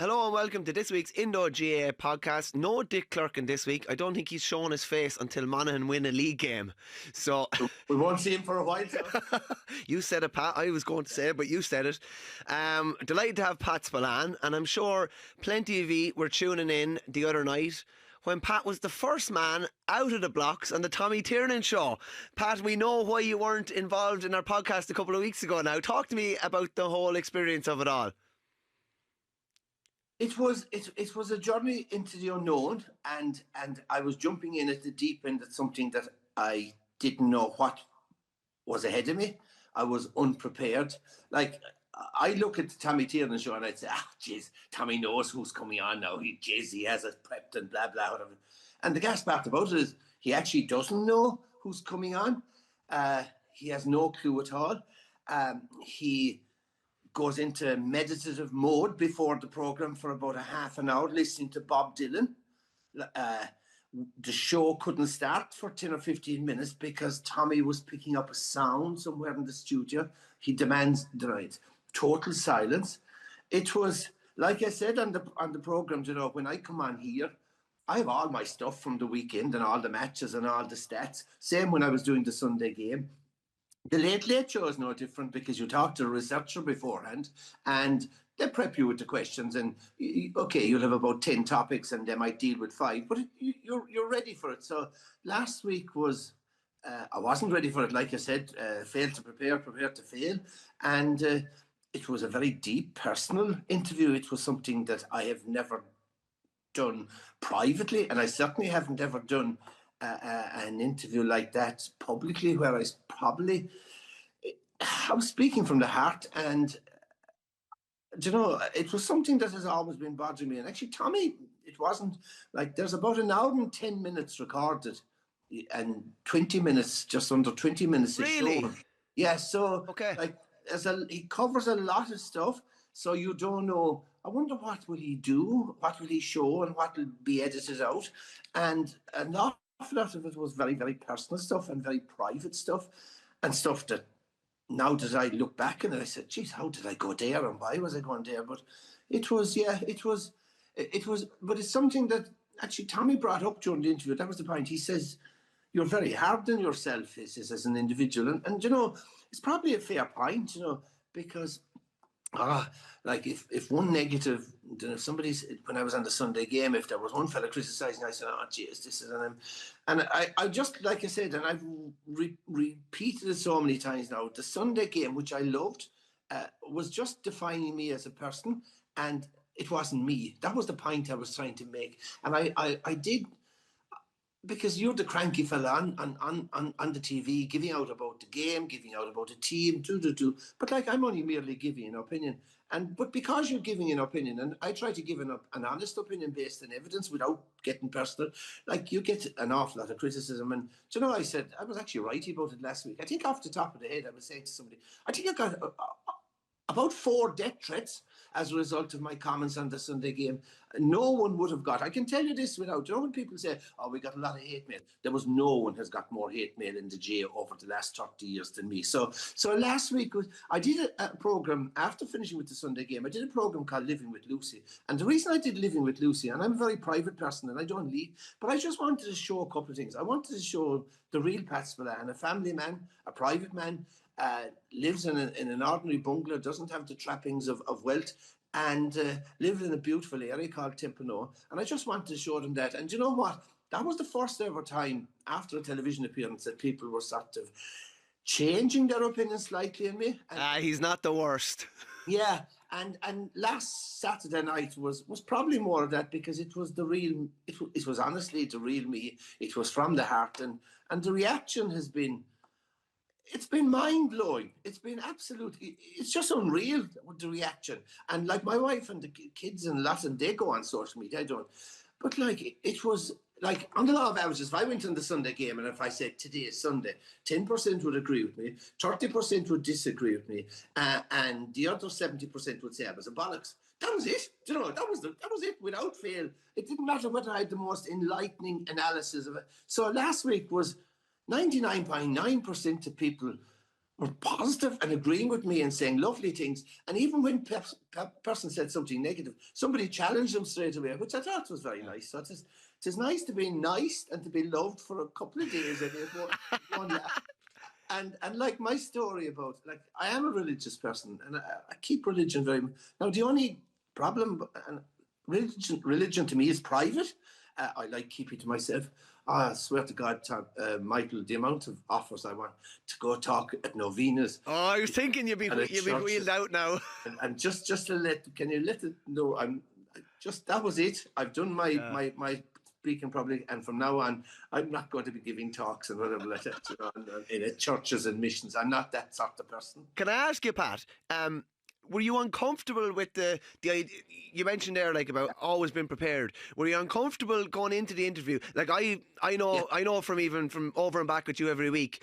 Hello and welcome to this week's Indo GAA podcast. No Dick Clerkin this week. I don't think he's shown his face until Monaghan win a league game. So we won't see him for a while. So. You said it, Pat. I was going to say it, but you said it. Delighted to have Pat Spillane, and I'm sure plenty of you were tuning in the other night when Pat was the first man out of the blocks on the Tommy Tiernan Show. Pat, we know why you weren't involved in our podcast a couple of weeks ago now. Talk to me about the whole experience of it all. It was a journey into the unknown, and I was jumping in at the deep end at something that I didn't know what was ahead of me. I was unprepared. Like, I look at the Tommy Tiernan Show and I'd say, jeez, Tommy knows who's coming on now. He has it prepped and blah, blah, whatever. And the gas part about it is he actually doesn't know who's coming on. He has no clue at all. He goes into meditative mode before the programme for about a half an hour, listening to Bob Dylan. The show couldn't start for 10 or 15 minutes because Tommy was picking up a sound somewhere in the studio. He demands total silence. It was, like I said on the programme, when I come on here, I have all my stuff from the weekend and all the matches and all the stats. Same when I was doing the Sunday game. The Late Show is no different because you talk to a researcher beforehand and they prep you with the questions, and okay, you'll have about 10 topics and they might deal with 5, but you're ready for it. So last week was, I wasn't ready for it, like I said, failed to prepare, prepared to fail. And it was a very deep personal interview. It was something that I have never done privately, and I certainly haven't ever done an interview like that publicly, where I was speaking from the heart. And it was something that has always been bothering me. And actually, Tommy, it wasn't like, there's about an hour and 10 minutes recorded and 20 minutes, just under 20 minutes is shown. Yeah, so okay. He covers a lot of stuff, so you don't know. I wonder what will he do, what will he show, and what will be edited out. And an awful lot of it was very, very personal stuff and very private stuff, and stuff that now that I look back and I said, geez, how did I go there and why was I going there? But it was, but it's something that actually Tommy brought up during the interview. That was the point. He says, you're very hard on yourself, he says, as an individual. And it's probably a fair point, because if one negative, when I was on the Sunday game, if there was one fella criticising, I said, geez, this is an... And I just, like I said, and I've repeated it so many times now, the Sunday game, which I loved, was just defining me as a person, and it wasn't me. That was the point I was trying to make. And I did... Because you're the cranky fella on the TV, giving out about the game, giving out about the team, But I'm only merely giving an opinion. But because you're giving an opinion, and I try to give an honest opinion based on evidence without getting personal, you get an awful lot of criticism. And I said, I was actually right about it last week. I think off the top of the head, I was saying to somebody, I think I got about 4 death threats as a result of my comments on the Sunday game. No one would have got. I can tell you this without, when people say, we got a lot of hate mail. There was no one has got more hate mail in the GAA over the last 30 years than me. So last week, I did a programme, after finishing with the Sunday game, I did a programme called Living with Lucy. And the reason I did Living with Lucy, and I'm a very private person and I don't lead, but I just wanted to show a couple of things. I wanted to show the real Pat Spillane, a family man, a private man, lives in an ordinary bungalow, doesn't have the trappings of wealth, and lived in a beautiful area called Timpano. And I just wanted to show them that. And you know what? That was the first ever time after a television appearance that people were sort of changing their opinion slightly on me. He's not the worst. Yeah, and last Saturday night was probably more of that, because it was the real, it was honestly the real me. It was from the heart, and the reaction has been, it's been mind-blowing. It's been absolutely, it's just unreal with the reaction. And like my wife and the kids and Latin, they go on social media, I don't. But it was like, on the law of averages, if I went on the Sunday game and if I said today is Sunday, 10% would agree with me, 30% would disagree with me, and the other 70% would say I was a bollocks. That was it. That was it without fail. It didn't matter whether I had the most enlightening analysis of it. So last week was 99.9% of people were positive and agreeing with me and saying lovely things. And even when person said something negative, somebody challenged them straight away, which I thought was very nice. So it's nice to be nice and to be loved for a couple of days. And like my story about, like, I am a religious person and I keep religion very much. Now, the only problem, and religion to me is private. I like keeping to myself. I swear to God, Michael, the amount of offers I want to go talk at novenas. Oh, I was thinking you'd be wheeled out now. And just to can you let it know? That was it. I've done my speaking probably, and from now on, I'm not going to be giving talks and whatever like that, in churches and missions. I'm not that sort of person. Can I ask you, Pat? Were you uncomfortable with the idea you mentioned there, like about always been prepared? Were you uncomfortable going into the interview? Like I know from over and back with you every week.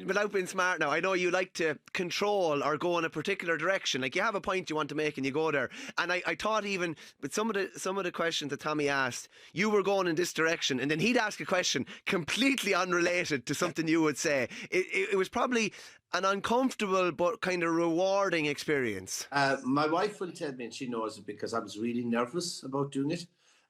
Without being smart now, I know you like to control or go in a particular direction. Like you have a point you want to make and you go there. And I thought even with some of the questions that Tommy asked, you were going in this direction, and then he'd ask a question completely unrelated to something you would say. It was probably an uncomfortable but kind of rewarding experience. My wife will tell me, and she knows it, because I was really nervous about doing it.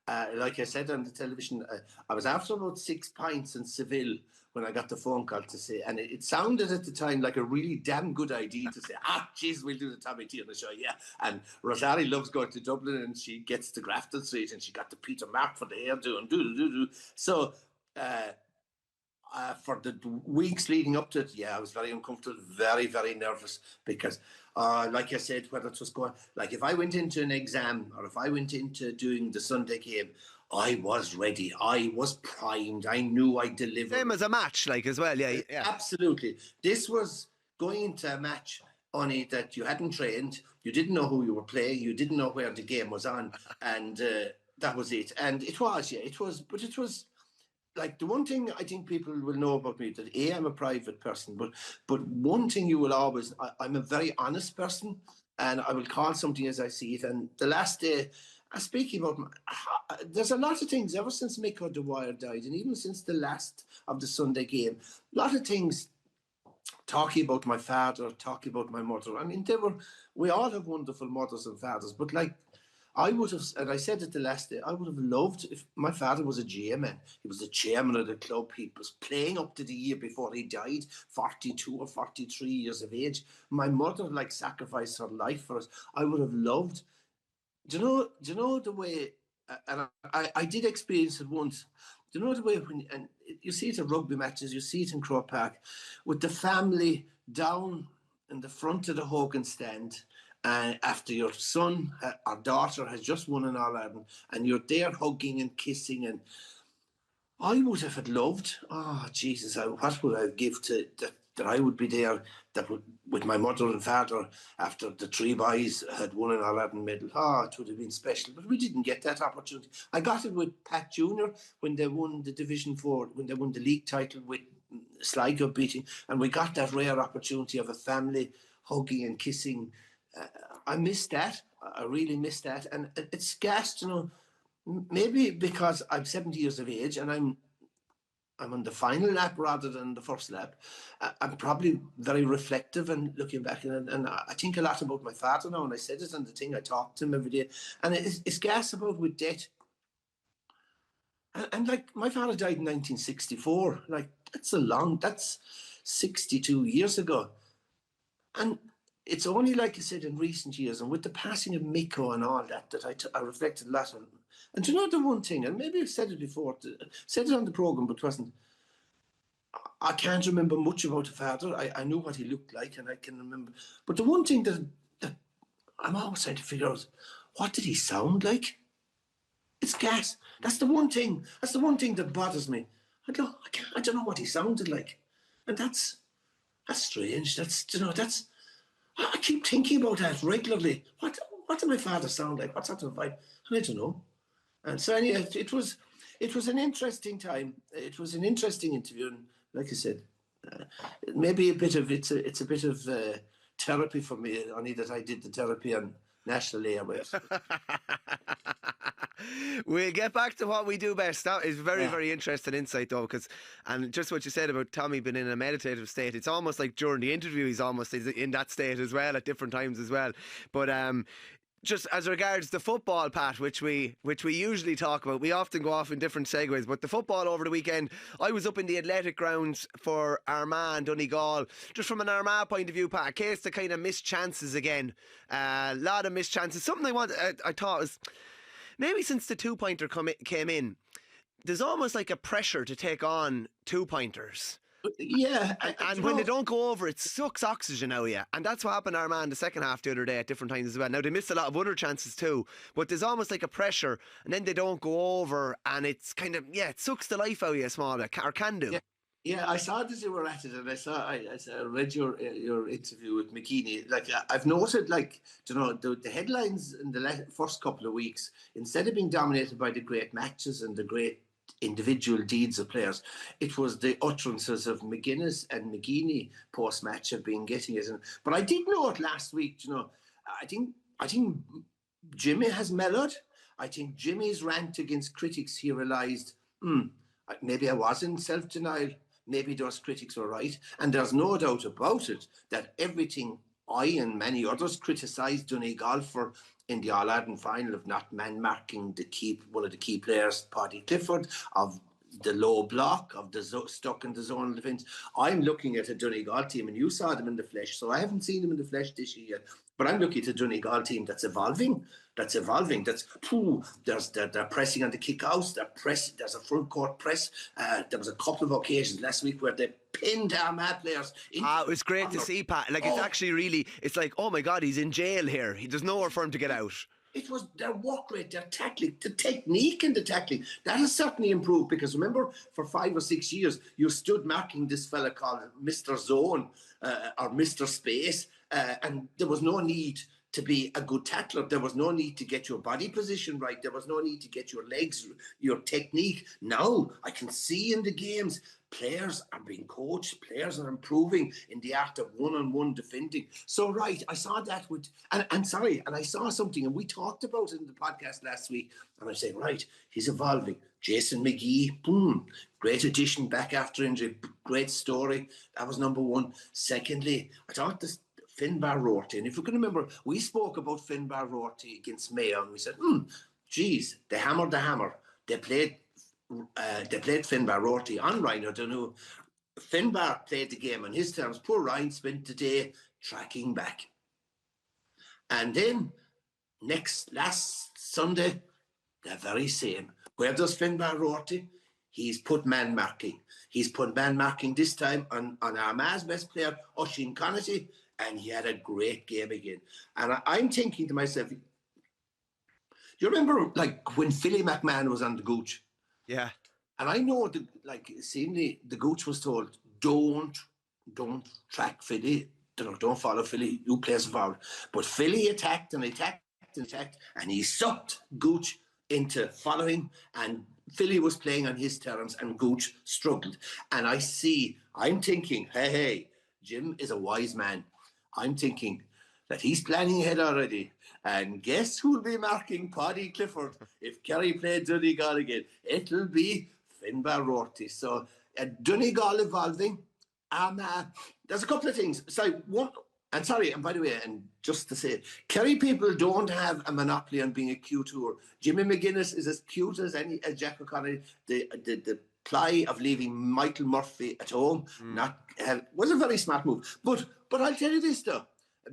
Like I said on the television, I was after about 6 pints in Seville when I got the phone call to say, and it sounded at the time like a really damn good idea to say, geez, we'll do the Tommy Tiernan Show, yeah. And Rosalie loves going to Dublin, and she gets to Grafton Street, and she got the Peter Mark for the hairdo and do. So for the weeks leading up to it, I was very uncomfortable, very, very nervous, because like I said, whether it was going, like if I went into an exam or if I went into doing the Sunday game, I was ready. I was primed. I knew I'd deliver. Same as a match, like, as well, yeah. Absolutely. This was going into a match, only that you hadn't trained, you didn't know who you were playing, you didn't know where the game was on, and that was it. And it was, but it was, like, the one thing I think people will know about me, that I'm a private person, but one thing you will always, I'm a very honest person, and I will call something as I see it. And the last day, speaking about, there's a lot of things ever since Mick Dwyer died, and even since the last of the Sunday game, a lot of things, talking about my father, talking about my mother. I mean, we all have wonderful mothers and fathers, but like, I would have, and I said it the last day, I would have loved if my father was a GM man. He was the chairman of the club. He was playing up to the year before he died, 42 or 43 years of age. My mother, like, sacrificed her life for us. I would have loved. Do you know the way? And I did experience it once. Do you know the way and you see it at rugby matches, you see it in Croke Park, with the family down in the front of the Hogan stand. After your son or daughter has just won an All-Ireland, and you're there hugging and kissing, and I would have loved, Jesus, what would I give to that I would be there, with my mother and father after the three boys had won an All-Ireland medal. It would have been special, but we didn't get that opportunity. I got it with Pat Jr. when they won the Division 4, when they won the league title with Sligo beating, and we got that rare opportunity of a family hugging and kissing. I missed that. I really missed that. And it's scarce, maybe because I'm 70 years of age and I'm on the final lap rather than the first lap. I'm probably very reflective and looking back, and I think a lot about my father now, and I said it on the thing, I talk to him every day. And it's scarce about with death. And like, my father died in 1964. Like, that's 62 years ago. And it's only, like I said, in recent years, and with the passing of Miko and all that, I reflected a lot on. And you know the one thing, and maybe I've said it before, said it on the programme, but wasn't. I can't remember much about the father. I knew what he looked like, and I can remember. But the one thing that I'm always trying to figure out, what did he sound like? It's gas. That's the one thing. That's the one thing that bothers me. I don't know what he sounded like, and that's strange. I keep thinking about that regularly. What did my father sound like? What sort of vibe? And I don't know. And so anyway, it was an interesting time. It was an interesting interview, and like I said, maybe it's a bit of therapy for me. Only that I did the therapy on national airwaves. We'll get back to what we do best. That is very, Yeah. very interesting insight, though, and just what you said about Tommy being in a meditative state, it's almost like during the interview he's almost in that state as well at different times as well. But just as regards the football, Pat, which we usually talk about, we often go off in different segues. But the football over the weekend, I was up in the athletic grounds for Armagh and Donegal. Just from an Armagh point of view, Pat, a case to kind of miss chances again. A lot of missed chances. Something I thought was maybe since the two-pointer came in, there's almost like a pressure to take on two-pointers. Yeah. And when they don't go over, it sucks oxygen out of you. And that's what happened to Armagh in the second half the other day at different times as well. Now, they missed a lot of other chances too, but there's almost like a pressure, and then they don't go over, and it's kind of, it sucks the life out of you a small bit, or can do. Yeah, I saw that you were at it, and I read your interview with McGeeney. Like, I've noted, like, the headlines in the first couple of weeks, instead of being dominated by the great matches and the great individual deeds of players, it was the utterances of McGuinness and McGeeney post-match have been getting it. But I did note last week, I think Jimmy has mellowed. I think Jimmy's rant against critics, he realised, maybe I was in self-denial. Maybe those critics were right. And there's no doubt about it that everything I and many others criticised Donegal for in the All-Ireland final of not man-marking one of the key players, Paddy Clifford, of the low block, of the stuck in the zonal defence. I'm looking at a Donegal team, and you saw them in the flesh, so I haven't seen them in the flesh this year yet. But I'm looking at a Donegal team that's evolving. They're pressing on the kick-outs. There's a front court press. There was a couple of occasions last week where they pinned Armagh players. It was great to see, Pat. Like, it's actually really, it's like, oh my God, he's in jail here. There's nowhere for him to get out. It was their work rate, their tackling, the technique in the tackling. That has certainly improved, because remember, for 5 or 6 years, you stood marking this fella called Mr. Zone or Mr. Space, and there was no need to be a good tackler. There was no need to get your body position right. There was no need to get your legs, your technique. Now, I can see in the games, players are being coached, players are improving in the art of one-on-one defending. So, right, I saw that and I saw something, and we talked about it in the podcast last week, and I said, right, he's evolving. Jason McGee, boom, great addition back after injury, great story. That was number one. Secondly, I thought this Finbar Rorty, and if you can remember, we spoke about Finbar Rorty against Mayo, and we said, geez, they hammered the hammer. They played Finbar Rorty on Ryan O'Donoghue. Finbar played the game on his terms. Poor Ryan spent the day tracking back. And then last Sunday, the very same. Where does Finbar Rorty? He's put man marking. He's put man marking this time on Armagh's best player, Oisin Connaughton, and he had a great game again. And I'm thinking to myself, do you remember, like, when Philly McMahon was on the Gooch? Yeah. And I know, seemingly the Gooch was told, don't track Philly, don't follow Philly, you play us forward. But Philly attacked, and he sucked Gooch into following, and Philly was playing on his terms, and Gooch struggled. And I'm thinking, hey, Jim is a wise man. I'm thinking that he's planning ahead already. And guess who'll be marking Paddy Clifford if Kerry played Donegal again? It'll be Finbar Rorty. So Donegal evolving. There's a couple of things. And by the way, and just to say, Kerry people don't have a monopoly on being a cute tour. Jimmy McGuinness is as cute as Jack O'Connor. The ply of leaving Michael Murphy at home was a very smart move. But I'll tell you this, though,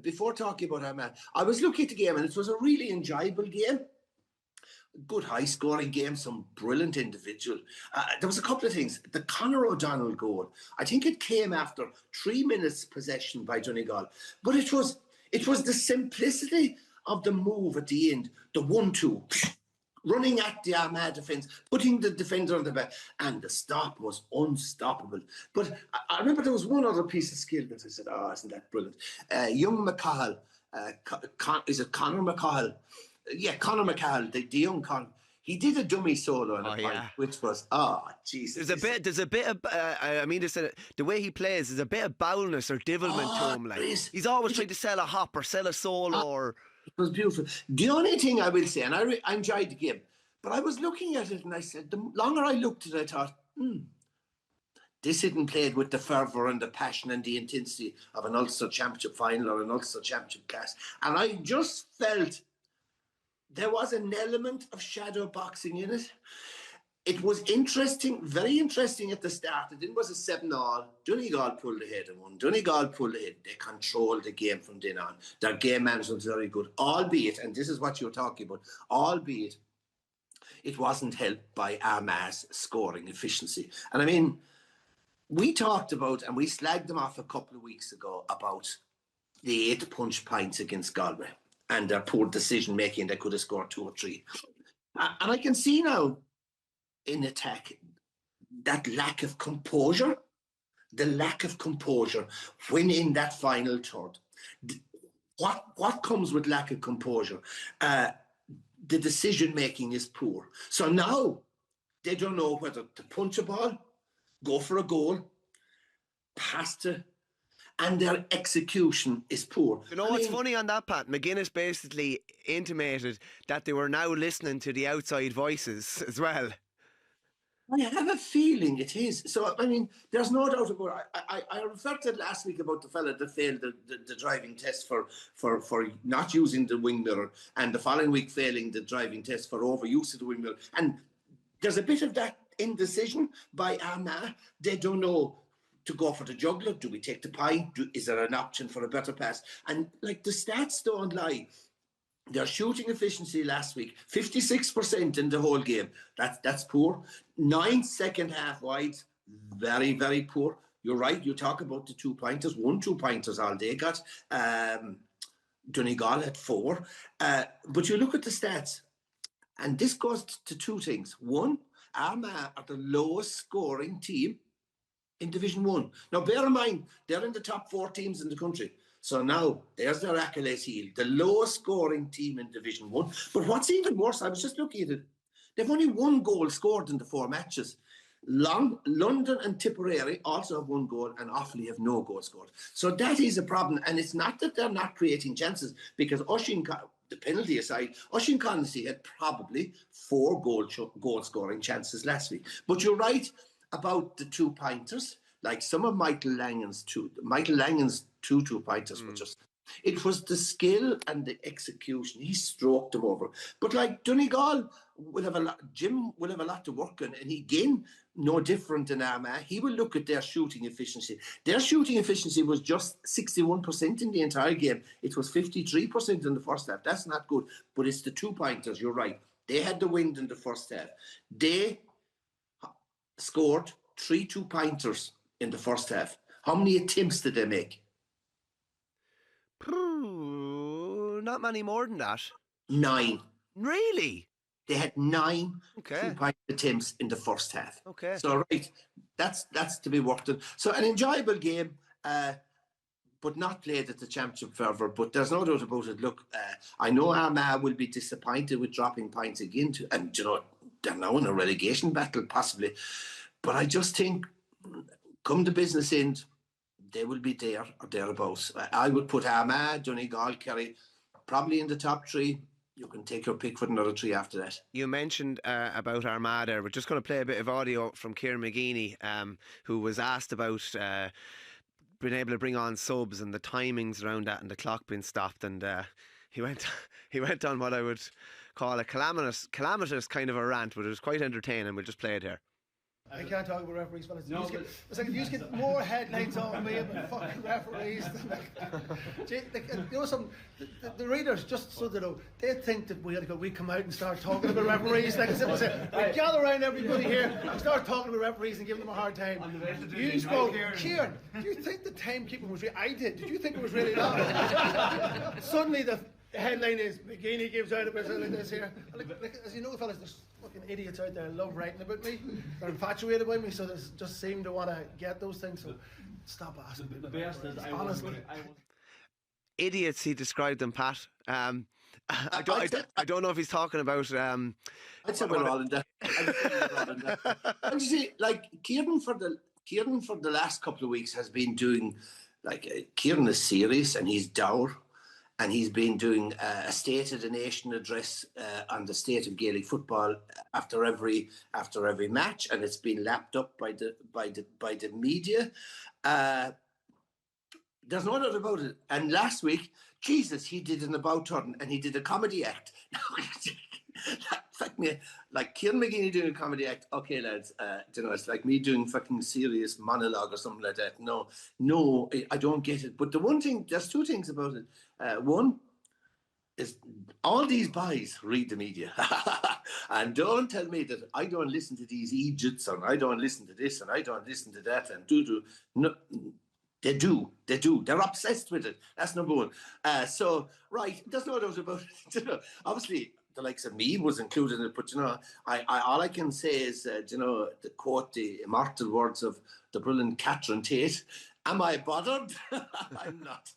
before talking about Armagh, I was looking at the game, and it was a really enjoyable game. Good high-scoring game, some brilliant individual. There was a couple of things. The Conor O'Donnell goal, I think it came after 3 minutes possession by Donegal. But it was the simplicity of the move at the end, the 1-2, running at the Armagh defence, putting the defender on the back, and the stop was unstoppable. But I remember there was one other piece of skill that I said, isn't that brilliant? Young McCall, is it Conor McCall? Yeah, Conor McCall, the young Conor. He did a dummy solo on a point, which was, Jesus. There's a bit of, the way he plays, there's a bit of bowness or divilment to him. Like, he's always trying to sell a hop or sell a solo or... It was beautiful. The only thing I will say, and I enjoyed the game, But I was looking at it and I said, the longer I looked at it, I thought, this isn't played with the fervour and the passion and the intensity of an Ulster Championship final or an Ulster Championship class. And I just felt there was an element of shadow boxing in it. It was interesting, very interesting at the start. It was a 7-all. Donegal pulled ahead and won. Donegal pulled ahead. They controlled the game from then on. Their game management was very good, albeit, and this is what you're talking about, albeit it wasn't helped by Armagh's scoring efficiency. And I mean, we talked about, and we slagged them off a couple of weeks ago about the 8 punch pints against Galway and their poor decision making. They could have scored 2 or 3. And I can see now in attack that lack of composure, the lack of composure when in that final third. What comes with lack of composure? The decision making is poor. So now they don't know whether to punch a ball, go for a goal, pass to, and their execution is poor. You know what's funny on that, Pat? McGuinness basically intimated that they were now listening to the outside voices as well. I have a feeling it is. So, I mean, there's no doubt about it. I referred to it last week about the fella that failed the driving test for not using the wing mirror, and the following week failing the driving test for overuse of the wing mirror. And there's a bit of that indecision by Armagh. They don't know to go for the juggler. Do we take the pie? Is there an option for a better pass? And like the stats don't lie. Their shooting efficiency last week, 56% in the whole game. That's poor. 9 second half wides, very, very poor. You're right. You talk about the 2-pointers. 1 2-pointers all they got. Donegal had 4. But you look at the stats, and this goes to 2 things. One, Armagh are the lowest scoring team in Division 1. Now, bear in mind, they're in the top 4 teams in the country. So now, there's their Achilles heel, the lowest scoring team in Division 1. But what's even worse, I was just looking at it, they've only 1 goal scored in the 4 matches. London and Tipperary also have 1 goal, and Offaly have no goal scored. So that is a problem. And it's not that they're not creating chances, because the penalty aside, Oisín Connolly had probably 4 goal scoring chances last week. But you're right about the 2-pointers. Like some of Michael Langan's 2 2-pointers were just, it was the skill and the execution. He stroked them over. But like Donegal will have a lot, Jim will have a lot to work on, and he, again, no different than Armagh. He will look at their shooting efficiency. Their shooting efficiency was just 61% in the entire game. It was 53% in the first half. That's not good. But it's the 2-pointers, you're right. They had the wind in the first half. They scored 3 2-pointers in the first half. How many attempts did they make? Not many more than that. 9. Really? They had 9 Okay. 2-point attempts in the first half. Okay. So, right, that's to be worked on. So, an enjoyable game, but not played at the championship fervour. But there's no doubt about it. Look, I know Armagh will be disappointed with dropping points again, and you know they're now in a relegation battle possibly. But I just think, come the business end, they will be there or thereabouts. I would put Armagh, Donegal, Kerry probably in the top 3. You can take your pick for another 3 after that. You mentioned about Armagh there. We're just going to play a bit of audio from Kieran McGeeney, who was asked about being able to bring on subs and the timings around that and the clock being stopped. And he went on what I would call a calamitous kind of a rant, but it was quite entertaining. We'll just play it here. I can't talk about referees, fellas. No, it's like if you get more headlines on me about fucking referees than you know something. The readers, just so they know, they think that we come out and start talking about referees. Like I said, we gather around everybody here and start talking about referees and giving them a hard time. You spoke, Kieran. Do you think the timekeeping was real? I did. Did you think it was really long? Suddenly the headline is McGeeney gives out about something like this here. Like, as you know, fellas, there's fucking idiots out there who love writing about me. They're infatuated by me, so they just seem to want to get those things. So stop asking me. The best is honestly. Idiots, he described them, Pat. I don't know if he's talking about. I'd say we're all in that. And you see, like Kieran for the last couple of weeks has been doing, like Kieran is serious and he's dour. and he's been doing a State of the Nation address on the state of Gaelic football after every match, and it's been lapped up by the media. There's no doubt about it. And last week, Jesus, he did an about turn and he did a comedy act. Like Kieran McGeeney doing a comedy act. Okay, lads, it's like me doing fucking serious monologue or something like that. No, I don't get it. But there's two things about it. One is all these boys read the media. And don't tell me that I don't listen to these Egypts and I don't listen to this and I don't listen to that and do. No, they do. They're obsessed with it. That's number one. So, right, there's no doubt about it. Obviously, the likes of me was included in it, but all I can say is, the quote, the immortal words of the brilliant Catherine Tate. Am I bothered? I'm not.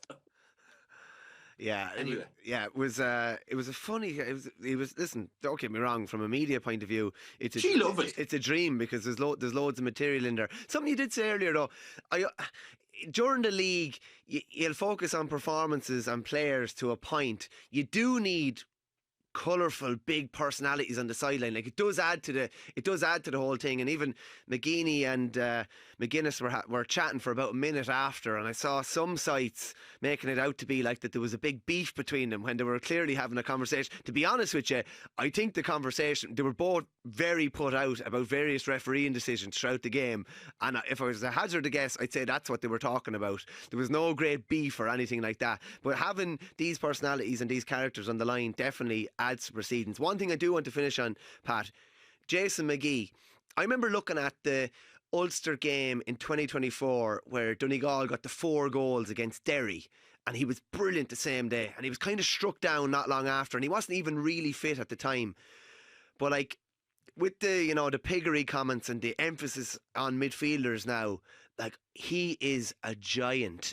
Yeah, anyway. It was a funny. It was. Listen, don't get me wrong. From a media point of view, it's a dream because there's loads of material in there. Something you did say earlier, though, during the league, you'll focus on performances and players to a point. You do need colourful, big personalities on the sideline. Like it does add to the whole thing. And even McGeeney and McGuinness were chatting for about a minute after, and I saw some sites making it out to be like that there was a big beef between them when they were clearly having a conversation. To be honest with you, I think the conversation, they were both very put out about various refereeing decisions throughout the game, and if I was to hazard a guess, I'd say that's what they were talking about. There was no great beef or anything like that, but having these personalities and these characters on the line definitely adds to proceedings. One thing I do want to finish on, Pat, Jason McGee. I remember looking at the Ulster game in 2024 where Donegal got the 4 goals against Derry, and he was brilliant the same day, and he was kind of struck down not long after, and he wasn't even really fit at the time. But like with the piggery comments and the emphasis on midfielders now, like he is a giant.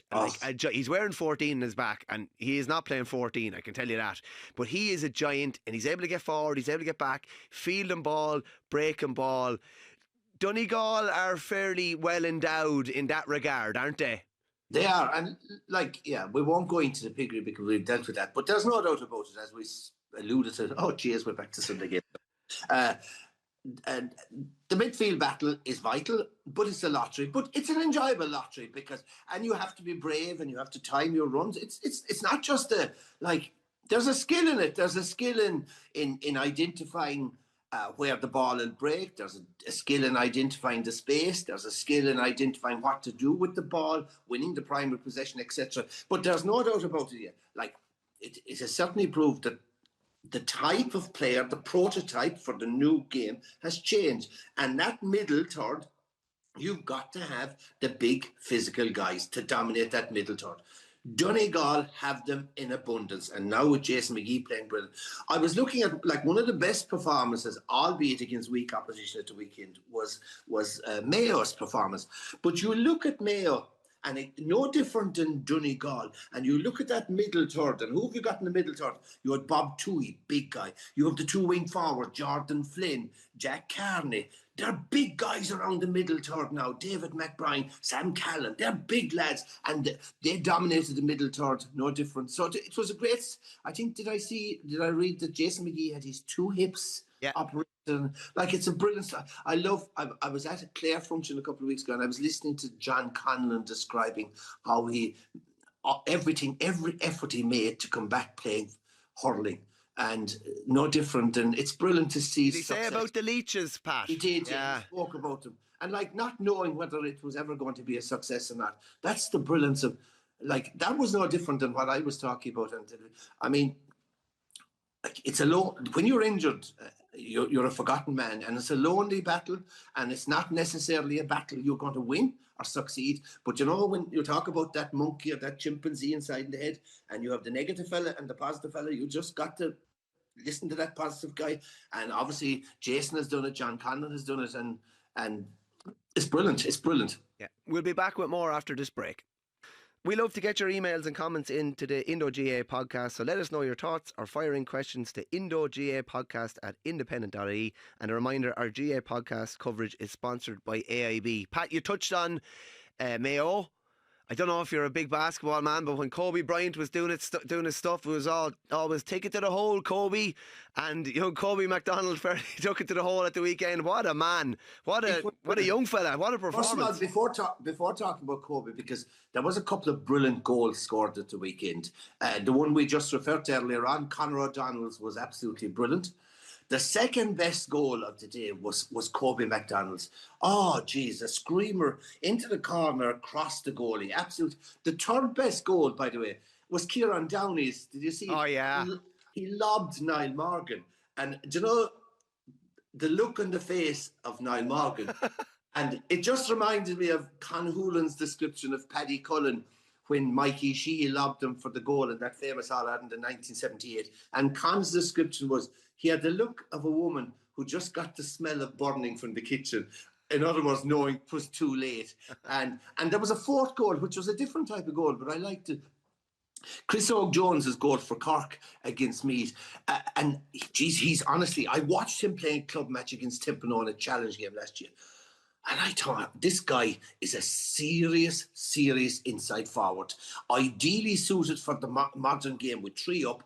He's wearing 14 in his back, and he is not playing 14, I can tell you that. But he is a giant, and he's able to get forward, he's able to get back, fielding ball, breaking ball. Donegal are fairly well endowed in that regard, aren't they? They are, and we won't go into the piggery because we've dealt with that. But there's no doubt about it, as we alluded to. Oh, geez, we're back to Sunday game. And the midfield battle is vital, but it's a lottery. But it's an enjoyable lottery and you have to be brave and you have to time your runs. It's not just there's a skill in it. There's a skill in identifying where the ball will break. There's a skill in identifying the space. There's a skill in identifying what to do with the ball, winning the primary possession, etc. But there's no doubt about it. It has certainly proved that the type of player, the prototype for the new game has changed. And that middle third, you've got to have the big physical guys to dominate that middle third. Donegal have them in abundance. And now with Jason McGee playing brilliant. I was looking at one of the best performances, albeit against weak opposition at the weekend, was Mayo's performance. But you look at Mayo, and no different than Donegal. And you look at that middle third, and who have you got in the middle third? You had Bob Toohey, big guy. You have the 2 wing forward, Jordan Flynn, Jack Carney. They're big guys around the middle third now. David McBride, Sam Callan. They're big lads, and they dominated the middle third, no different. So it was a great. I think did I read that Jason McGee had his 2 hips operated? It's a brilliant stuff. I was at a Clare function a couple of weeks ago, and I was listening to John Conlon describing how every effort he made to come back playing hurling, and no different. And it's brilliant to see. Did he say about the leeches, Pat? He did. Yeah. He spoke about them, and not knowing whether it was ever going to be a success or not. That's the brilliance of that was no different than what I was talking about. And I mean, it's when you're injured. You're a forgotten man, and it's a lonely battle, and it's not necessarily a battle you're going to win or succeed. But when you talk about that monkey or that chimpanzee inside the head, and you have the negative fella and the positive fella, you just got to listen to that positive guy. And obviously Jason has done it, John Conlon has done it, and it's brilliant. It's brilliant. Yeah, we'll be back with more after this break. We love to get your emails and comments into the Indo GAA podcast, so let us know your thoughts or firing questions to indogapodcast@independent.ie. And a reminder, our GAA podcast coverage is sponsored by AIB. Pat, you touched on Mayo. I don't know if you're a big basketball man, but when Kobe Bryant was doing his stuff, it was always take it to the hole, Kobe. And Kobe McDonald fairly took it to the hole at the weekend. What a man! What a young fella! What a performance! First of all, before talking about Kobe, because there was a couple of brilliant goals scored at the weekend. The one we just referred to earlier on, Conor O'Donnell's, was absolutely brilliant. The second best goal of the day was Kobe McDonald's. Oh, geez, a screamer into the corner across the goalie. Absolute. The third best goal, by the way, was Kieran Downey's. Did you see? Oh, yeah. He lobbed Niall Morgan. And do you know the look on the face of Niall Morgan? And it just reminded me of Con Hoolan's description of Paddy Cullen when Mikey Sheehy lobbed him for the goal in that famous All-Ireland in 1978. And Con's description was, he had the look of a woman who just got the smell of burning from the kitchen. In other words, knowing it was too late. And there was a fourth goal, which was a different type of goal, but I liked it. Chris Jones's goal for Cork against Meath. And, geez, he's honestly, I watched him playing club match against Timpano in a challenge game last year. And I thought, this guy is a serious inside forward. Ideally suited for the modern game with 3 up.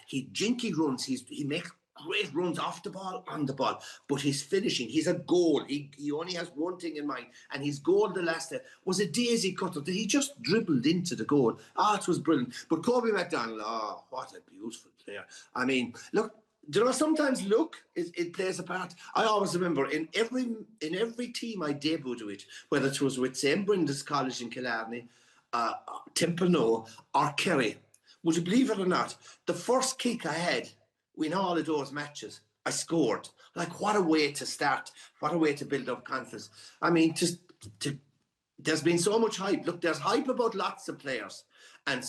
He jinky runs. He makes great runs off the ball, on the ball. But his finishing, he's a goal. He only has one thing in mind. And his goal the last day was a daisy cutter that he just dribbled into the goal. It was brilliant. But Kobe McDonald, what a beautiful player. I mean, look, do you know, sometimes luck it plays a part. I always remember in every team I debuted with, whether it was with St. Brendan's College in Killarney, Timpano or Kerry, would you believe it or not, the first kick I had in all of those matches, I scored. Like, what a way to start. What a way to build up confidence. I mean, there's been so much hype. Look, there's hype about lots of players. And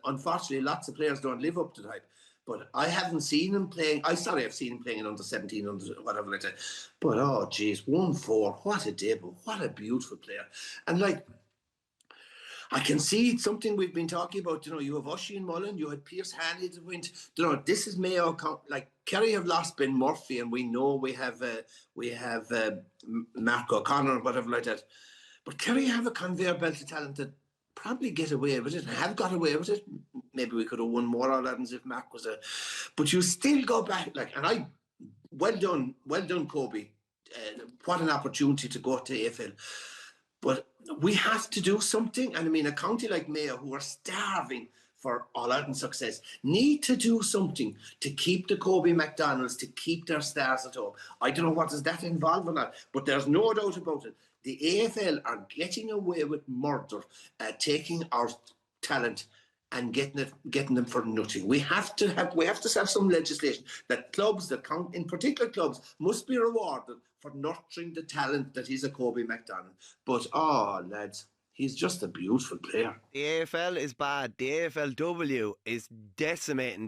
unfortunately, lots of players don't live up to the hype. But I haven't seen him playing. I've seen him playing in under 17, under whatever like that. But, 1-4. What a debut. What a beautiful player. And, like, I can see it's something we've been talking about. You know, you have Oisin Mullen, you had Pierce Hanley that went. You know, this is Mayo. Like, Kerry have lost Ben Murphy, and we know we have Mark O'Connor or whatever like that. But Kerry have a conveyor belt of talent that probably get away with it and have got away with it. Maybe we could have won more All-Irelands if Mark was but you still go back, well done Kobe. What an opportunity to go to AFL. But we have to do something. And I mean, a county like Mayo, who are starving for All-Ireland success, need to do something to keep the Kobe McDonalds, to keep their stars at home. I don't know what does that involve or not, but there's no doubt about it. The AFL are getting away with murder, taking our talent and getting them for nothing. We have to have some legislation that clubs that count, in particular clubs, must be rewarded for nurturing the talent that is a Kobe McDonald. But lads, he's just a beautiful player. The AFL is bad. The AFLW is decimating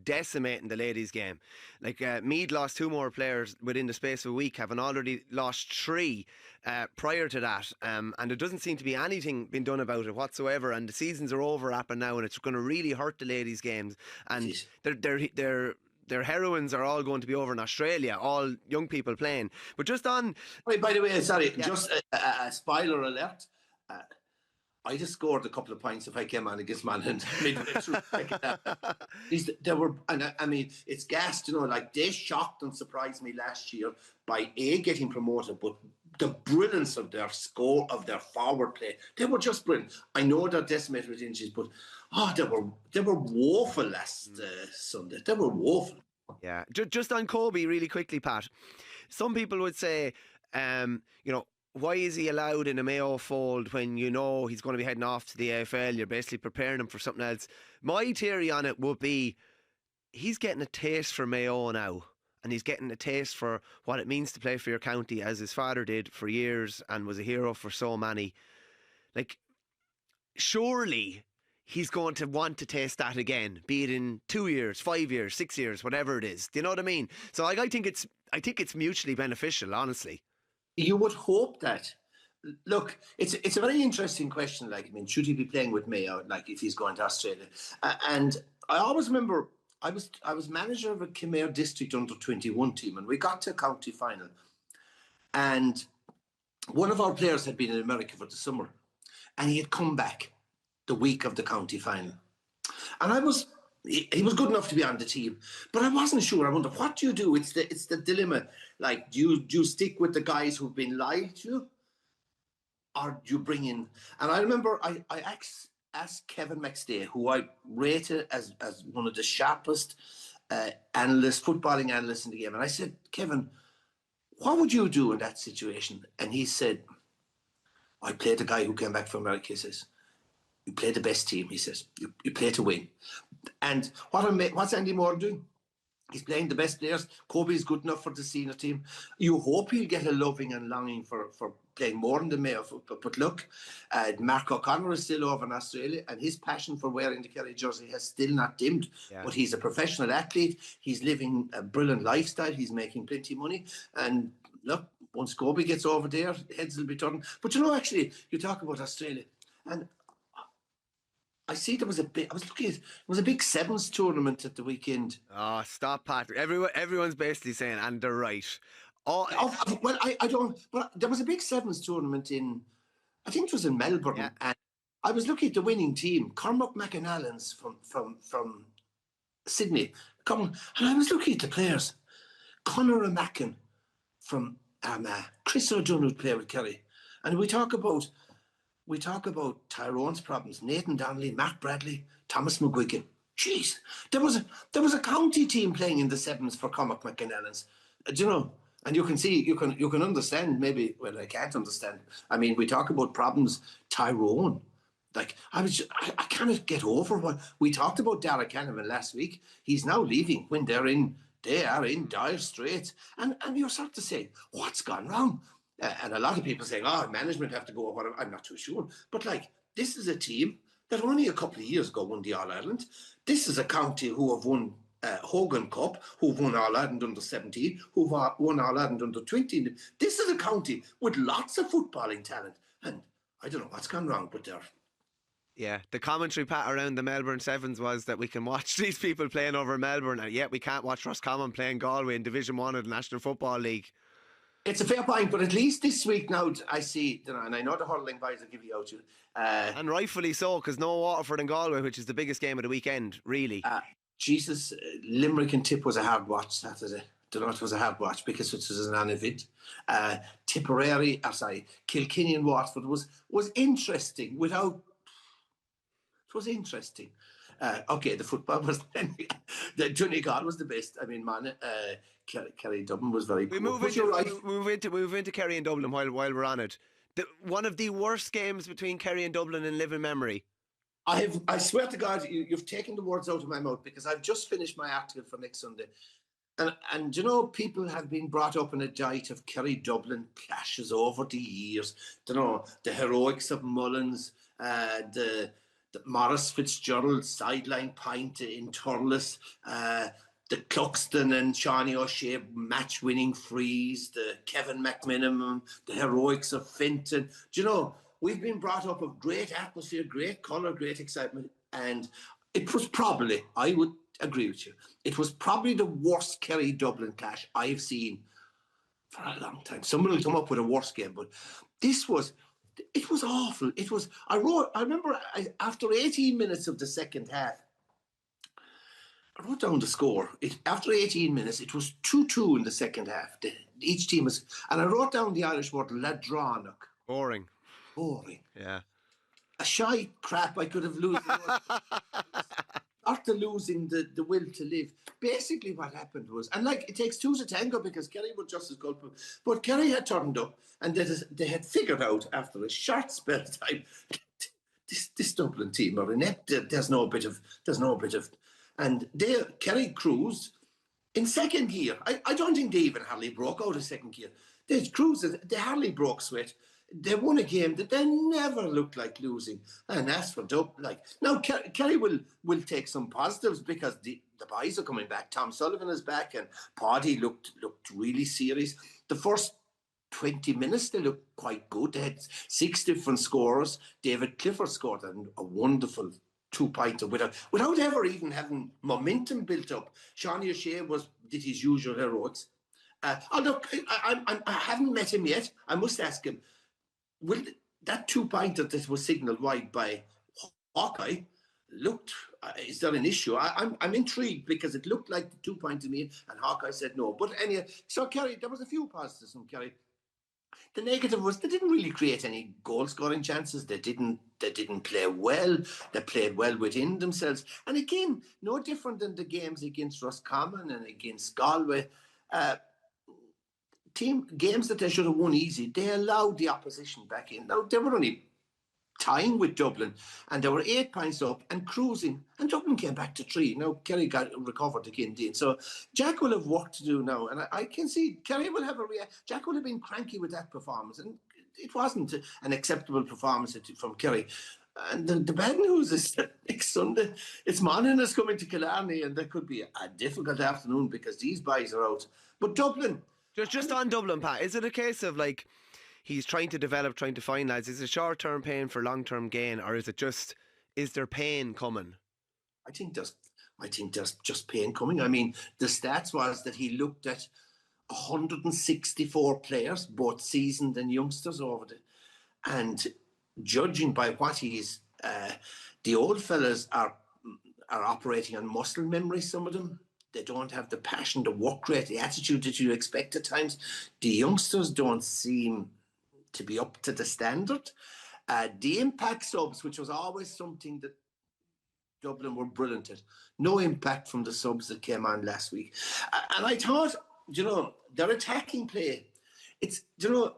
decimating the ladies' game. Like, Meath lost 2 more players within the space of a week, having already lost 3 prior to that. And there doesn't seem to be anything being done about it whatsoever. And the seasons are overlapping now, and it's going to really hurt the ladies' games. And their heroines are all going to be over in Australia, all young people playing. But just on... Wait, by the way, sorry, just a spoiler alert. I just scored a couple of points if I came on against Monaghan midway through. They were, and I mean, it's gas, you know, like they shocked and surprised me last year by getting promoted, but the brilliance of their score, of their forward play, they were just brilliant. I know they're decimated with injuries, but they were woeful last Sunday. They were woeful. Yeah, just on Kobe really quickly, Pat. Some people would say, why is he allowed in a Mayo fold when you know he's going to be heading off to the AFL? You're basically preparing him for something else. My theory on it would be he's getting a taste for Mayo now, and he's getting a taste for what it means to play for your county, as his father did for years and was a hero for so many. Like, surely he's going to want to taste that again, be it in 2 years, 5 years, 6 years, whatever it is. Do you know what I mean? So I think it's mutually beneficial, honestly. You would hope that. Look, it's a very interesting question. Like, I mean, should he be playing with Mayo? Like, if he's going to Australia? And I always remember I was manager of a Khmer district under 21 team, and we got to a county final. And one of our players had been in America for the summer, and he had come back the week of the county final. And he was good enough to be on the team, but I wasn't sure. I wonder, what do you do? It's the dilemma. Like, do you stick with the guys who've been lied to, or do you bring in? And I remember I asked Kevin McStay, who I rated as one of the sharpest footballing analysts in the game, and I said, Kevin, what would you do in that situation? And he said, I played the guy who came back from America. He says, you play the best team. He says, you play to win. And what's Andy Moore doing? He's playing the best players. Kobe is good enough for the senior team. You hope he'll get a loving and longing for playing more than the Mayo. But look, Mark O'Connor is still over in Australia, and his passion for wearing the Kerry jersey has still not dimmed. Yeah. But he's a professional athlete. He's living a brilliant lifestyle. He's making plenty of money. And look, once Kobe gets over there, heads will be turning. But actually, you talk about Australia, and I see there was a big. I was looking at it was a big sevens tournament at the weekend. Oh, stop, Patrick! Everyone's basically saying, and they're right. Well, I don't. But there was a big sevens tournament in, I think it was in Melbourne, yeah. And I was looking at the winning team, Cormac McAnallen's from Sydney. And I was looking at the players, Conor O'Macken from Armagh, Chris O'Donnell play with Kerry, and we talk about Tyrone's problems. Nathan Donnelly, Mark Bradley, Thomas McGuigan. Jeez, there was a county team playing in the sevens for Cormac McAnallen's. Do you know? And you can see, you can understand. Maybe, well, I can't understand. I mean, we talk about problems. Tyrone, like I cannot get over what we talked about. Derek Canavan last week. He's now leaving when they are in dire straits, and you're sort of saying, what's gone wrong? And a lot of people saying, management have to go. Whatever. I'm not too sure. But this is a team that only a couple of years ago won the All-Ireland. This is a county who have won Hogan Cup, who've won All-Ireland under 17, who've won All-Ireland under 20. This is a county with lots of footballing talent. And I don't know what's gone wrong, but they're... Yeah, the commentary, Pat, around the Melbourne Sevens was that we can watch these people playing over Melbourne, and yet we can't watch Roscommon playing Galway in Division 1 of the National Football League. It's a fair point, but at least this week now I see, and I know the hurling boys will give you out. And rightfully so, because no Waterford and Galway, which is the biggest game of the weekend, really. Jesus, Limerick and Tip was a hard watch Saturday. Don't know if it was a hard watch because it was an non-event. Tipperary, Kilkenny and Waterford was interesting without... It was interesting. Okay, the football was... the Donegal was the best. I mean, man... Kerry Dublin was very good. We move into Kerry and Dublin while we're on it. One of the worst games between Kerry and Dublin in living memory. I swear to God, you've taken the words out of my mouth, because I've just finished my article for next Sunday. And you know, people have been brought up in a diet of Kerry Dublin clashes over the years. You know, the heroics of Mullins, the Morris Fitzgerald sideline pint in Turles, the Cluxton and Shawnee O'Shea match-winning freeze, the Kevin McMinimum, the heroics of Fenton. Do you know, we've been brought up of great atmosphere, great colour, great excitement, and it was probably, I would agree with you, it was probably the worst Kerry-Dublin clash I've seen for a long time. Someone will come up with a worse game, but it was awful. I remember after 18 minutes of the second half, I wrote down the score. After 18 minutes, it was 2-2 in the second half. Each team was... And I wrote down the Irish word, ladránach. Boring. Yeah. A shy crap I could have lost. After losing the will to live. Basically what happened was... And it takes two to tango, because Kerry were just as culpable. But Kerry had turned up, and they had figured out after a short spell of time, this Dublin team are inept. There's no bit of... And Kerry cruised in second gear. I don't think they even hardly broke out of second gear. They cruised, they hardly broke sweat. They won a game that they never looked like losing. And that's for Dublin. Now, Kerry will take some positives, because the boys are coming back. Tom Sullivan is back, and Paddy looked really serious. The first 20 minutes, they looked quite good. They had 6 different scorers. David Clifford scored a wonderful 2-pointer without ever even having momentum built up. Shawnee O'Shea did his usual heroics. Although I haven't met him yet, I must ask him, will that 2-pointer that was signalled wide by Hawkeye looked, is there an issue? I'm intrigued because it looked like the 2-point to me, and Hawkeye said no. But anyway, so Kerry, there was a few positives from Kerry. The negative was they didn't really create any goal-scoring chances. They didn't play well. They played well within themselves. And again, no different than the games against Roscommon and against Galway. Games that they should have won easy, they allowed the opposition back in. Now, they were only tying with Dublin, and they were 8 points up and cruising, and Dublin came back to 3. Now, Kerry got recovered again, Dean. So, Jack will have work to do now, and I can see Kerry will have Jack will have been cranky with that performance, and it wasn't an acceptable performance from Kerry. And the bad news is that next Sunday, it's Monaghan is coming to Killarney, and that could be a difficult afternoon because these boys are out. But Dublin... Just on Dublin, Pat, is it a case of like he's trying to develop, trying to find lads? Is it short-term pain for long-term gain, or is there pain coming? I think there's just pain coming. I mean, the stats was that he looked at 164 players, both seasoned and youngsters over there, and judging by what he's, the old fellas are operating on muscle memory. Some of them. They don't have the passion, the work rate, the attitude that you expect at times. The youngsters don't seem to be up to the standard. The impact subs, which was always something that Dublin were brilliant at, no impact from the subs that came on last week. And I thought, their attacking play, it's,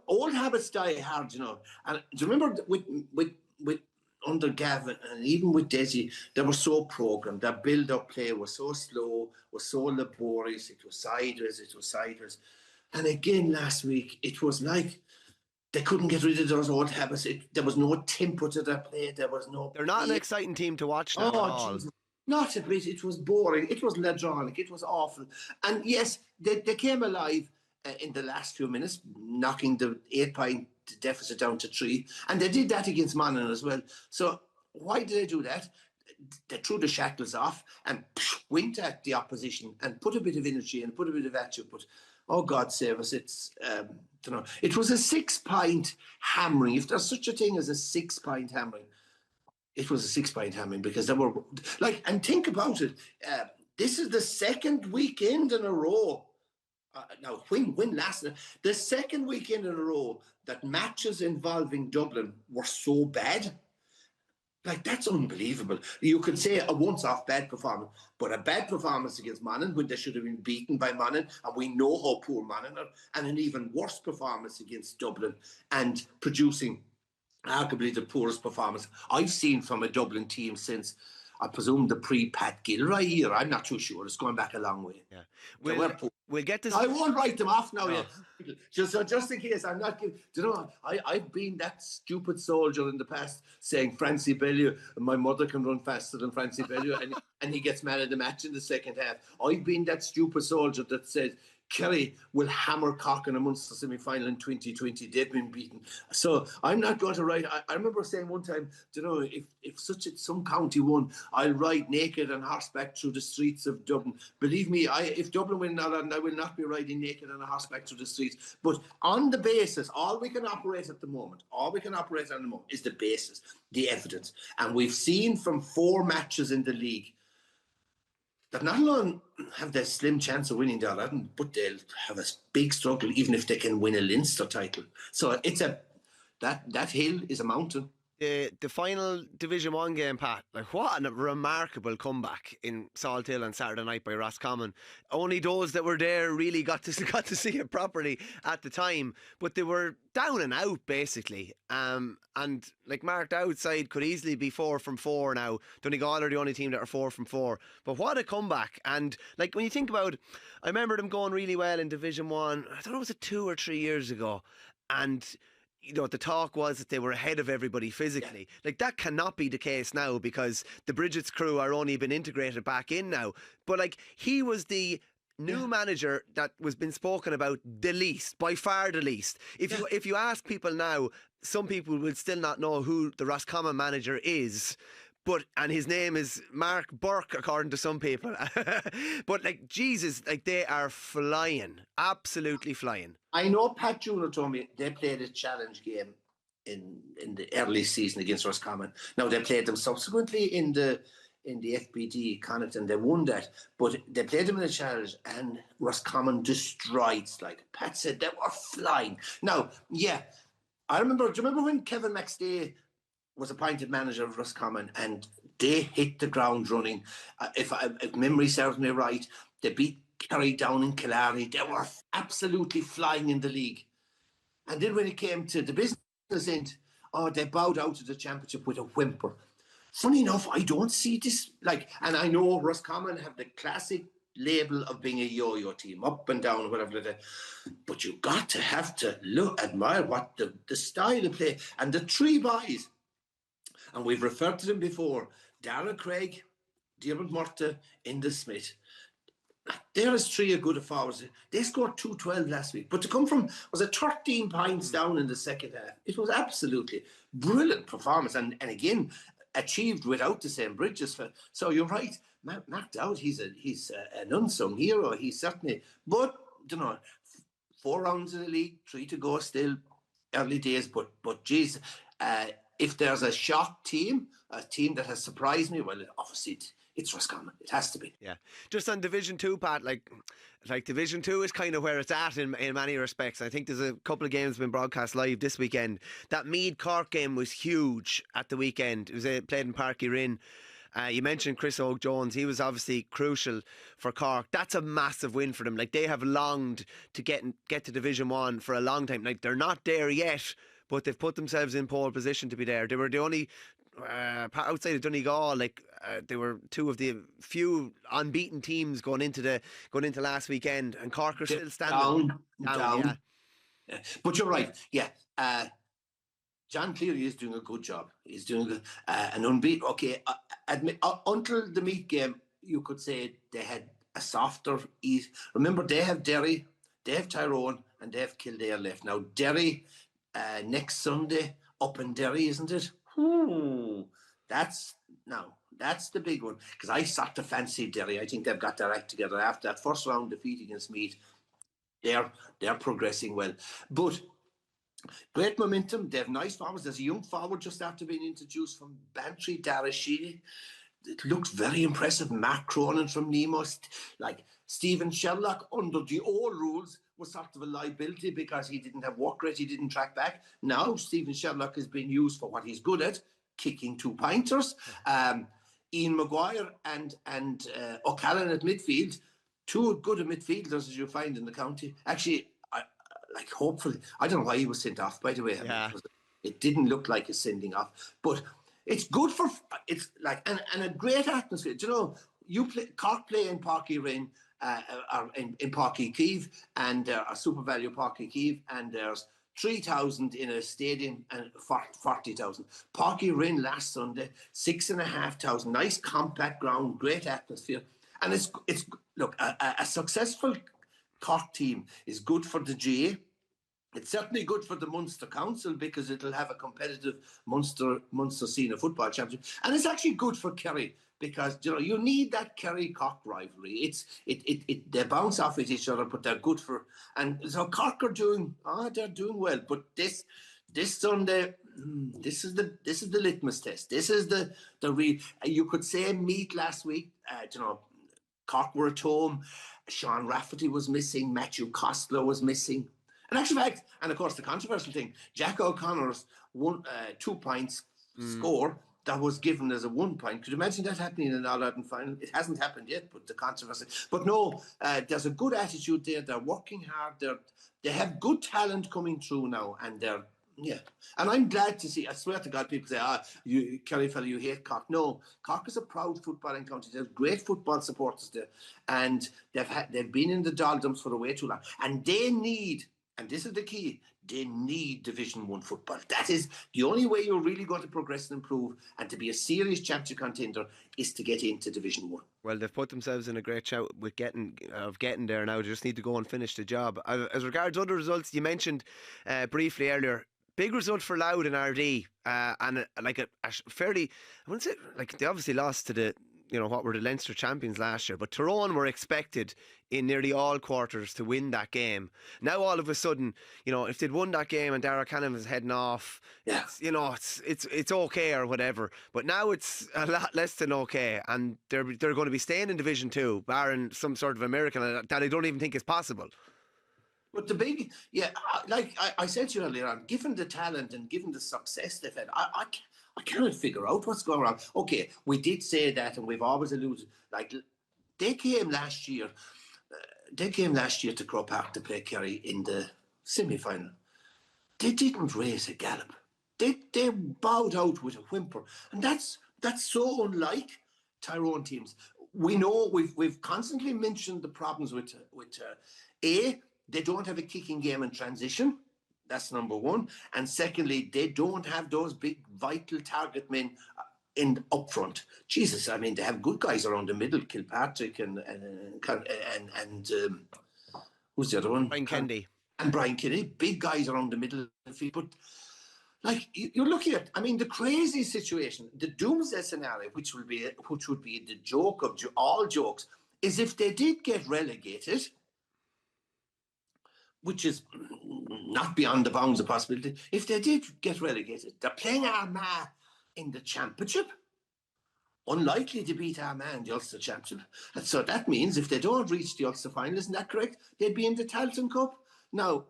old habits die hard, And do you remember with under Gavin and even with Desi, they were so programmed. Their build-up play was so slow, was so laborious. It was sideways. And again last week, it was like they couldn't get rid of those old habits. There was no tempo to their play. There was no... They're not an exciting team to watch now at all. Jesus. Not a bit. It was boring. It was ledronic. It was awful. And yes, they came alive in the last few minutes, knocking the 8-point deficit down to 3, and they did that against Monaghan as well. So why did they do that? They threw the shackles off and went at the opposition and put a bit of energy and put a bit of attitude. But oh God save us, it's it was a 6-point hammering. If there's such a thing as a 6-point hammering, it was a 6-point hammering because they were like. And think about it. This is the second weekend in a row. Now, when last, the second weekend in a row that matches involving Dublin were so bad. Like, that's unbelievable. You could say a once-off bad performance, but a bad performance against Monaghan when they should have been beaten by Monaghan, and we know how poor Monaghan are, and an even worse performance against Dublin and producing arguably the poorest performance I've seen from a Dublin team since, I presume, the pre-Pat Gilroy year. I'm not too sure. It's going back a long way. Yeah. We'll get this. I won't write them off now. No. Yeah. Just in case I'm not giving. I've been that stupid soldier in the past saying Francie Bellew, my mother can run faster than Francie Bellew, and he gets man of the match in the second half. I've been that stupid soldier that said Kerry will hammer Cork in a Munster semi-final in 2020. They've been beaten. So I'm not going to write. I remember saying one time, if some county won, I'll ride naked on horseback through the streets of Dublin. Believe me, if Dublin win Ireland, I will not be riding naked on a horseback through the streets. But on the basis, all we can operate at the moment is the basis, the evidence. And we've seen from 4 matches in the league that not only have they a slim chance of winning the Ireland, but they'll have a big struggle even if they can win a Leinster title. So it's that hill is a mountain. The final Division 1 game, Pat, like what a remarkable comeback in Salthill on Saturday night by Roscommon. Only those that were there really got to see it properly at the time, but they were down and out basically. And like marked outside could easily be 4 from 4 now. Donegal are the only team that are 4 from 4. But what a comeback. And like when you think about, I remember them going really well in Division 1, I don't know, was it 2 or 3 years ago? And the talk was that they were ahead of everybody physically. Yeah. Like, that cannot be the case now because the Bridget's crew are only been integrated back in now. But, like, he was the new manager that was been spoken about the least, by far the least. If you ask people now, some people will still not know who the Roscommon manager is. And his name is Mark Burke, according to some people. But, like, Jesus, like, they are flying. Absolutely flying. I know Pat Junior told me they played a challenge game in the early season against Roscommon. Now they played them subsequently in the FBD Connacht, they won that, but they played them in the challenge and Roscommon destroyed. Like Pat said, they were flying. Now, yeah, do you remember when Kevin McStay was appointed manager of Roscommon and they hit the ground running? If memory serves me right, they beat Kerry down in Killarney. They were absolutely flying in the league. And then when it came to the business end, they bowed out of the championship with a whimper. Funny enough, I don't see this, and I know Roscommon have the classic label of being a yo-yo team, up and down, whatever. But you got to have to admire what the style of play, and the three boys, and we've referred to them before, Darragh Craig, Diarmuid Murtagh, Inda Smith. There is three good forwards. They scored 212 last week. But to come from, was it 13 points down in the second half? It was absolutely brilliant performance. And again, achieved without the same bridges. So you're right, Mark Dowd, he's an unsung hero. He's certainly, but, 4 rounds of the league, 3 to go still, early days. But geez, if there's a shock team, a team that has surprised me, well, obviously it's Roscommon. It has to be. Yeah. Just on Division 2, Pat, like Division 2 is kind of where it's at in many respects. I think there's a couple of games been broadcast live this weekend. That Meath Cork game was huge at the weekend. It was played in Páirc Uí Rinn. You mentioned Chris Oak-Jones. He was obviously crucial for Cork. That's a massive win for them. Like, they have longed to get to Division 1 for a long time. Like, they're not there yet, but they've put themselves in pole position to be there. They were the only outside of Donegal, they were two of the few unbeaten teams going into last weekend, and Cork are still standing down. Yeah. But you're right. Yeah, John Cleary is doing a good job. He's doing an unbeaten. Okay, admit, until the Meath game, you could say they had a softer ease. Remember, they have Derry, they have Tyrone, and they have Kildare left. Now Derry next Sunday up in Derry, isn't it? That's the big one, because I start to fancy Derry. I think they've got their act together after that first round defeat against Meath. They're progressing well, but great momentum. They have nice forwards. There's a young forward just after being introduced from Bantry, Dara Sheedy. It looks very impressive. Mark Cronin from Nemo, like Stephen Sherlock under the old rules was sort of a liability because he didn't have work rate, he didn't track back. Now Stephen Sherlock has been used for what he's good at, kicking 2-pointers. Ian Maguire and O'Callaghan at midfield, two good midfielders as you find in the county. Actually, hopefully, I don't know why he was sent off, by the way. Yeah. It didn't look like a sending off, but it's good for, it's like, and a great atmosphere. Do you know, Cork play in Páirc Uí Rinn, or in Páirc Uí Chaoimh, and a Super Value Páirc Uí Chaoimh, and there's 3,000 in a stadium and 40,000. Páirc Uí Rinn last Sunday, 6,500. Nice compact ground, great atmosphere, and it's look, a successful Cork team is good for the GAA. It's certainly good for the Munster Council because it'll have a competitive Munster Senior Football Championship, and it's actually good for Kerry because you need that Kerry-Cork rivalry. They bounce off at each other, but they're good for. And so Cork are doing well. But this Sunday, this is the litmus test. This is the real. You could say Meath last week. Cork were at home. Sean Rafferty was missing. Matthew Costello was missing. In actual fact, and of course the controversial thing, Jack O'Connor's 2 points score that was given as a 1 point. Could you imagine that happening in an All-Ireland final? It hasn't happened yet, but the controversy. But no, there's a good attitude there. They're working hard. They have good talent coming through now, and they're. Yeah, and I'm glad to see. I swear to God, people say, you Kerry fella, you hate Cork. No, Cork is a proud footballing county. There's great football supporters there, and they've been in the doldrums for way too long, and they need. And this is the key. They need Division 1 football. That is the only way you're really going to progress and improve and to be a serious championship contender is to get into Division 1. Well, they've put themselves in a great shout with getting there now. They just need to go and finish the job. As regards other results, you mentioned briefly earlier, big result for Louth in RD, and a fairly, I wouldn't say, they obviously lost to the what were the Leinster champions last year, but Tyrone were expected in nearly all quarters to win that game. Now all of a sudden, if they'd won that game and Dara Cannon was heading off, it's okay or whatever. But now it's a lot less than okay, and they're going to be staying in Division 2, barring some sort of a miracle that I don't even think is possible. But the big, like I said to you earlier on, given the talent and given the success they've had, I cannot figure out what's going on. Okay, we did say that, and we've always alluded, like, they came last year to Croke Park to play Kerry in the semi-final. They didn't raise a gallop. They bowed out with a whimper, and that's so unlike Tyrone teams. We know we've constantly mentioned the problems with they don't have a kicking game in transition. That's number one. And secondly, they don't have those big vital target men up front. Jesus, I mean, they have good guys around the middle, Kilpatrick and who's the other one? Brian Kennedy. And Brian Kennedy, big guys around the middle of the field. But like, you're looking at, I mean, the crazy situation, the doomsday scenario, which would be the joke of all jokes, is if they did get relegated, which is not beyond the bounds of possibility. If they did get relegated, they're playing Armagh in the championship. Unlikely to beat Armagh in the Ulster Championship. And so that means if they don't reach the Ulster final, isn't that correct? They'd be in the Tailteann Cup. Now,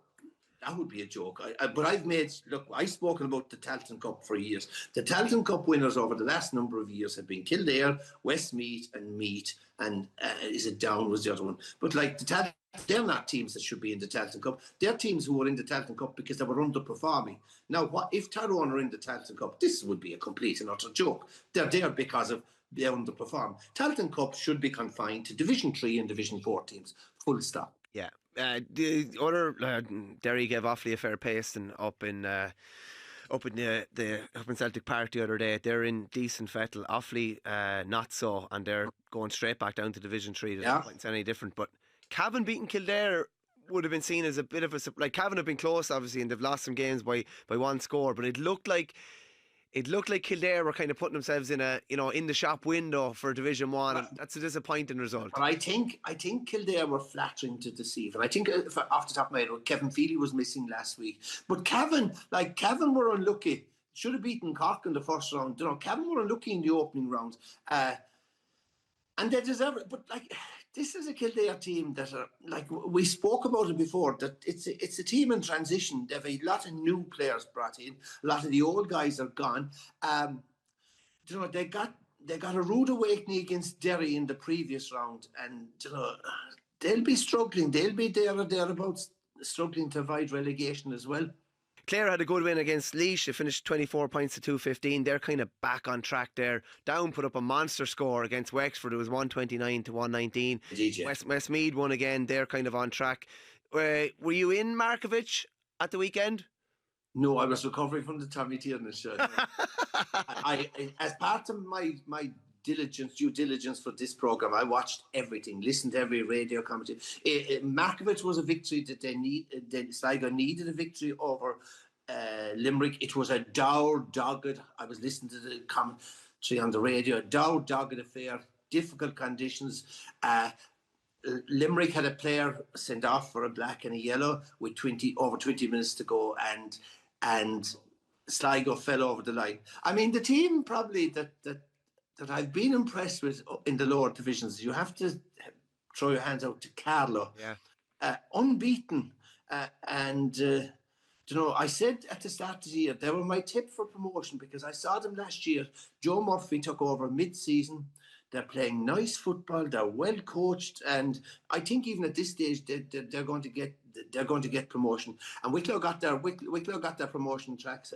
that would be a joke. But I've spoken about the Tailteann Cup for years. The Tailteann Cup winners over the last number of years have been Kildare, Westmeath and Meath, and is it Down was the other one. But like they're not teams that should be in the Tailteann Cup. They're teams who were in the Tailteann Cup because they were underperforming. Now, what if Tyrone are in the Tailteann Cup? This would be a complete and utter joke. They're there because of they underperform. Tailteann Cup should be confined to Division 3 and Division 4 teams. Full stop. Yeah. The other Derry gave Offaly a fair pasting up in Celtic Park the other day. They're in decent fettle. Offaly not so, and they're going straight back down to Division 3. There's no point in saying any different. But Cavan beating Kildare would have been seen as a bit of a, like, Cavan have been close obviously, and they've lost some games by one score, but it looked like Kildare were kind of putting themselves in a in the shop window for Division 1, and that's a disappointing result. But I think Kildare were flattering to deceive, and I think off the top of my head, Kevin Feely was missing last week. But Cavan were unlucky. Should have beaten Cork in the first round. Cavan were unlucky in the opening round, and they deserve it. But like, this is a Kildare team that are, like, we spoke about it before, that it's a team in transition. They have a lot of new players brought in. A lot of the old guys are gone. They got a rude awakening against Derry in the previous round, and they'll be struggling. They'll be there or thereabouts, struggling to avoid relegation as well. Clare had a good win against Laois. They finished 24 points to 215. They're kind of back on track there. Down put up a monster score against Wexford. It was 129 to 119. Westmeath won again. They're kind of on track. Were you in Markovic at the weekend? No, I was recovering from the Tommy Tiernan Show. I as part of my due diligence for this programme, I watched everything, listened to every radio commentary. Markovic was a victory that Sligo needed a victory over Limerick. It was a dogged, I was listening to the commentary on the radio, a dogged affair, difficult conditions. Limerick had a player sent off for a black and a yellow with over 20 minutes to go, and Sligo fell over the line. I mean, the team probably that I've been impressed with in the lower divisions, you have to throw your hands out to Carlow. Yeah. Unbeaten. I said at the start of the year, they were my tip for promotion because I saw them last year. Joe Murphy took over mid-season. They're playing nice football. They're well coached, and I think even at this stage they're going to get promotion. And Wicklow got their promotion tracks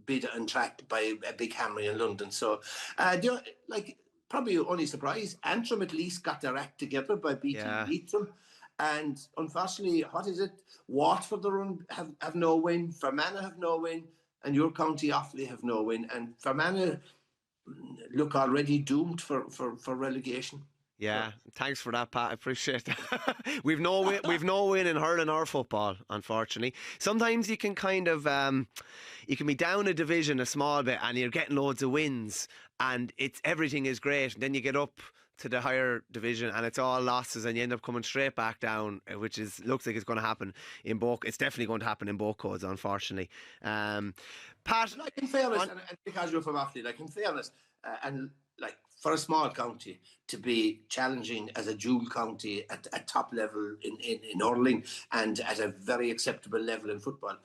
bid and tracked by a big hammer in London. So, probably only surprise. Antrim at least got their act together by beating Leitrim. And unfortunately, what is it? Watford have no win. Fermanagh have no win, and your county Offaly have no win. And Fermanagh look already doomed for relegation. Yeah, thanks for that, Pat. I appreciate that. We've no win in hurling or football, unfortunately. Sometimes you can kind of you can be down a division a small bit and you're getting loads of wins, and everything is great. And then you get up to the higher division and it's all losses, and you end up coming straight back down, which looks like it's going to happen in both. It's definitely going to happen in both codes, unfortunately. Pat, like in fairness, and because you're from Offaly, like in fairness, and like for a small county to be challenging as a dual county at top level in hurling and at a very acceptable level in football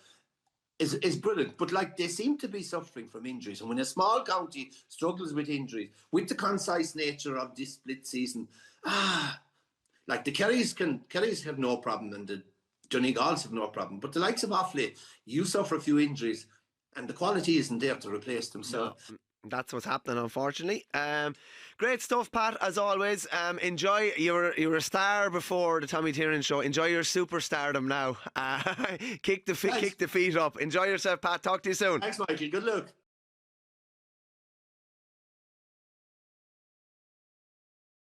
is brilliant. But like, they seem to be suffering from injuries, and when a small county struggles with injuries, with the concise nature of this split season, like the Kerrys have no problem, and the Donegals have no problem, but the likes of Offaly, you suffer a few injuries and the quality isn't there to replace them. So that's what's happening, unfortunately. Great stuff, Pat, as always. Enjoy. You were a star before the Tommy Tiernan Show. Enjoy your superstardom now. Kick the feet up. Enjoy yourself, Pat. Talk to you soon. Thanks, Mikey. Good luck.